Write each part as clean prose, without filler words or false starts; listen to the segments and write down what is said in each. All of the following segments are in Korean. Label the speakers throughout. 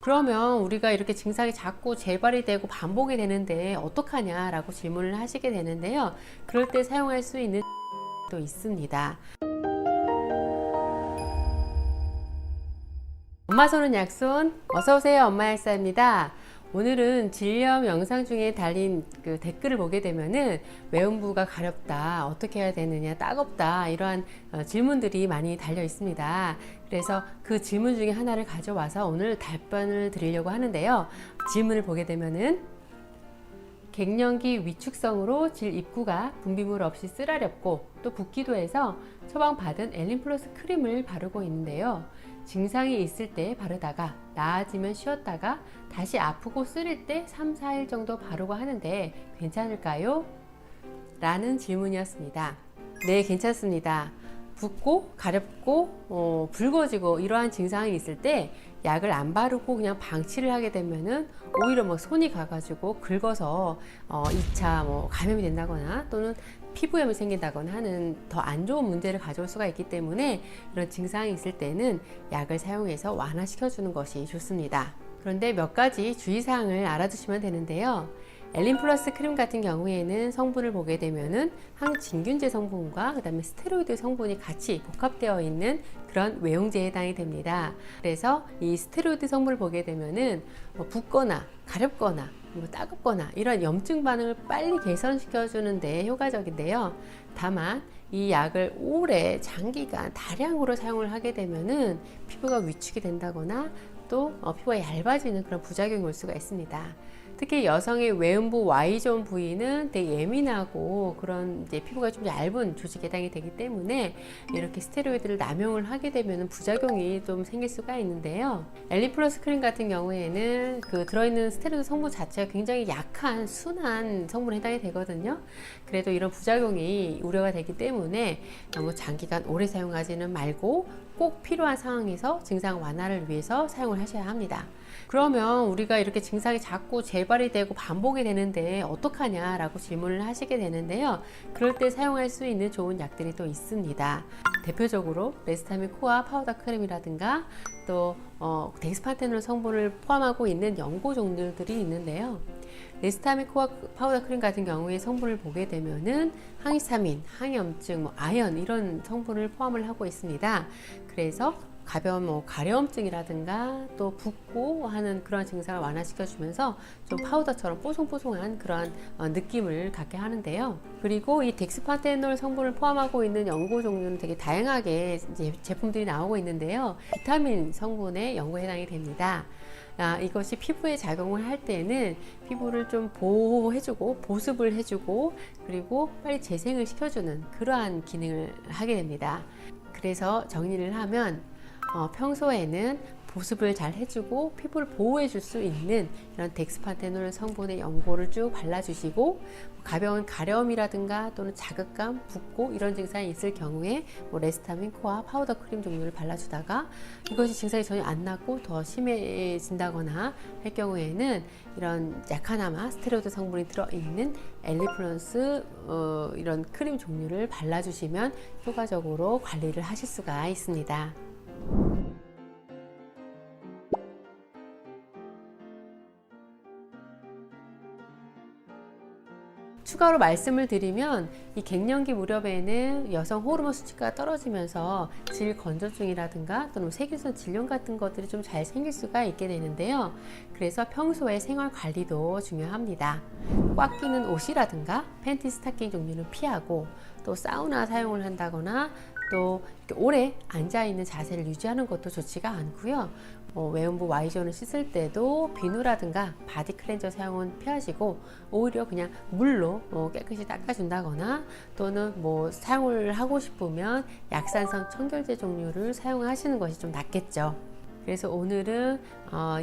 Speaker 1: 그러면 우리가 이렇게 증상이 자꾸 재발이 되고 반복이 되는데 어떡하냐 라고 질문을 하시게 되는데요. 그럴 때 사용할 수 있는 도 있습니다. 엄마 손은 약손, 어서오세요. 엄마 약사입니다. 오늘은 진료 영상 중에 달린 그 댓글을 보게 되면은 외음부가 가렵다, 어떻게 해야 되느냐, 따갑다, 이러한 질문들이 많이 달려 있습니다. 그래서 그 질문 중에 하나를 가져와서 오늘 답변을 드리려고 하는데요. 질문을 보게 되면은 갱년기 위축성으로 질 입구가 분비물 없이 쓰라렵고 또 붓기도 해서 처방받은 엘린플러스 크림을 바르고 있는데요. 증상이 있을 때 바르다가 나아지면 쉬었다가 다시 아프고 쓰릴 때 3, 4일 정도 바르고 하는데 괜찮을까요? 라는 질문이었습니다. 네, 괜찮습니다. 붓고 가렵고 붉어지고 이러한 증상이 있을 때 약을 안 바르고 그냥 방치를 하게 되면은 오히려 뭐 손이 가가지고 긁어서 2차 감염이 된다거나 또는 피부염이 생긴다거나 하는 더 안 좋은 문제를 가져올 수가 있기 때문에 이런 증상이 있을 때는 약을 사용해서 완화시켜 주는 것이 좋습니다. 그런데 몇 가지 주의사항을 알아두시면 되는데요. 엘린플러스 크림 같은 경우에는 성분을 보게 되면은 항진균제 성분과 그다음에 스테로이드 성분이 같이 복합되어 있는 그런 외용제에 해당이 됩니다. 그래서 이 스테로이드 성분을 보게 되면은 붓거나 가렵거나 따갑거나 이런 염증 반응을 빨리 개선시켜 주는데 효과적인데요. 다만 이 약을 오래 장기간 다량으로 사용을 하게 되면은 피부가 위축이 된다거나 또 피부가 얇아지는 그런 부작용이 올 수가 있습니다. 특히 여성의 외음부 Y존 부위는 되게 예민하고 그런 이제 피부가 좀 얇은 조직에 해당이 되기 때문에 이렇게 스테로이드를 남용을 하게 되면 부작용이 좀 생길 수가 있는데요. 엘린플러스 크림 같은 경우에는 그 들어있는 스테로이드 성분 자체가 굉장히 약한 순한 성분에 해당이 되거든요. 그래도 이런 부작용이 우려가 되기 때문에 너무 장기간 오래 사용하지는 말고 꼭 필요한 상황에서 증상 완화를 위해서 사용을 하셔야 합니다. 그러면 우리가 이렇게 증상이 자꾸 재발이 되고 반복이 되는데 어떡하냐 라고 질문을 하시게 되는데요. 그럴 때 사용할 수 있는 좋은 약들이 또 있습니다. 대표적으로 레스타민 코아 파우더 크림이라든가 또 덱스판테놀 성분을 포함하고 있는 연고 종류들이 있는데요. 레스타민 코아 파우더 크림 같은 경우에 성분을 보게 되면은 항히스타민, 항염증, 아연 이런 성분을 포함을 하고 있습니다. 그래서 가벼운 가려움증이라든가 또 붓고 하는 그런 증상을 완화시켜 주면서 좀 파우더처럼 뽀송뽀송한 그런 느낌을 갖게 하는데요. 그리고 이 덱스판테놀 성분을 포함하고 있는 연고 종류는 되게 다양하게 이제 제품들이 나오고 있는데요. 비타민 성분의 연고에 해당이 됩니다. 이것이 피부에 작용을 할 때는 피부를 좀 보호해주고 보습을 해주고 그리고 빨리 재생을 시켜주는 그러한 기능을 하게 됩니다. 그래서 정리를 하면 평소에는 보습을 잘 해주고 피부를 보호해 줄 수 있는 이런 덱스판테놀 성분의 연고를 쭉 발라주시고 가벼운 가려움이라든가 또는 자극감, 붓고 이런 증상이 있을 경우에 레스타민 코아 파우더 크림 종류를 발라주다가 이것이 증상이 전혀 안 낫고 더 심해진다거나 할 경우에는 이런 약하나마 스테로이드 성분이 들어있는 엘린플러스 이런 크림 종류를 발라주시면 효과적으로 관리를 하실 수가 있습니다. 추가로 말씀을 드리면 이 갱년기 무렵에는 여성 호르몬 수치가 떨어지면서 질 건조증이라든가 또는 세균성 질염 같은 것들이 좀 잘 생길 수가 있게 되는데요. 그래서 평소에 생활 관리도 중요합니다. 꽉 끼는 옷이라든가 팬티 스타킹 종류는 피하고 또 사우나 사용을 한다거나 또 이렇게 오래 앉아있는 자세를 유지하는 것도 좋지가 않고요. 외음부 Y존을 씻을 때도 비누라든가 바디 클렌저 사용은 피하시고 오히려 그냥 물로 깨끗이 닦아준다거나 또는 사용을 하고 싶으면 약산성 청결제 종류를 사용하시는 것이 좀 낫겠죠. 그래서 오늘은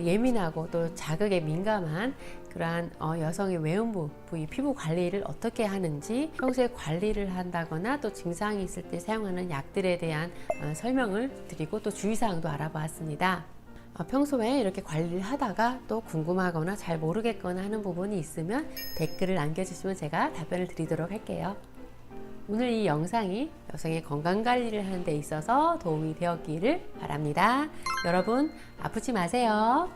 Speaker 1: 예민하고 또 자극에 민감한 그러한 여성의 외음부 부위 피부 관리를 어떻게 하는지 평소에 관리를 한다거나 또 증상이 있을 때 사용하는 약들에 대한 설명을 드리고 또 주의사항도 알아보았습니다. 평소에 이렇게 관리를 하다가 또 궁금하거나 잘 모르겠거나 하는 부분이 있으면 댓글을 남겨주시면 제가 답변을 드리도록 할게요. 오늘 이 영상이 여성의 건강관리를 하는 데 있어서 도움이 되었기를 바랍니다. 여러분 아프지 마세요.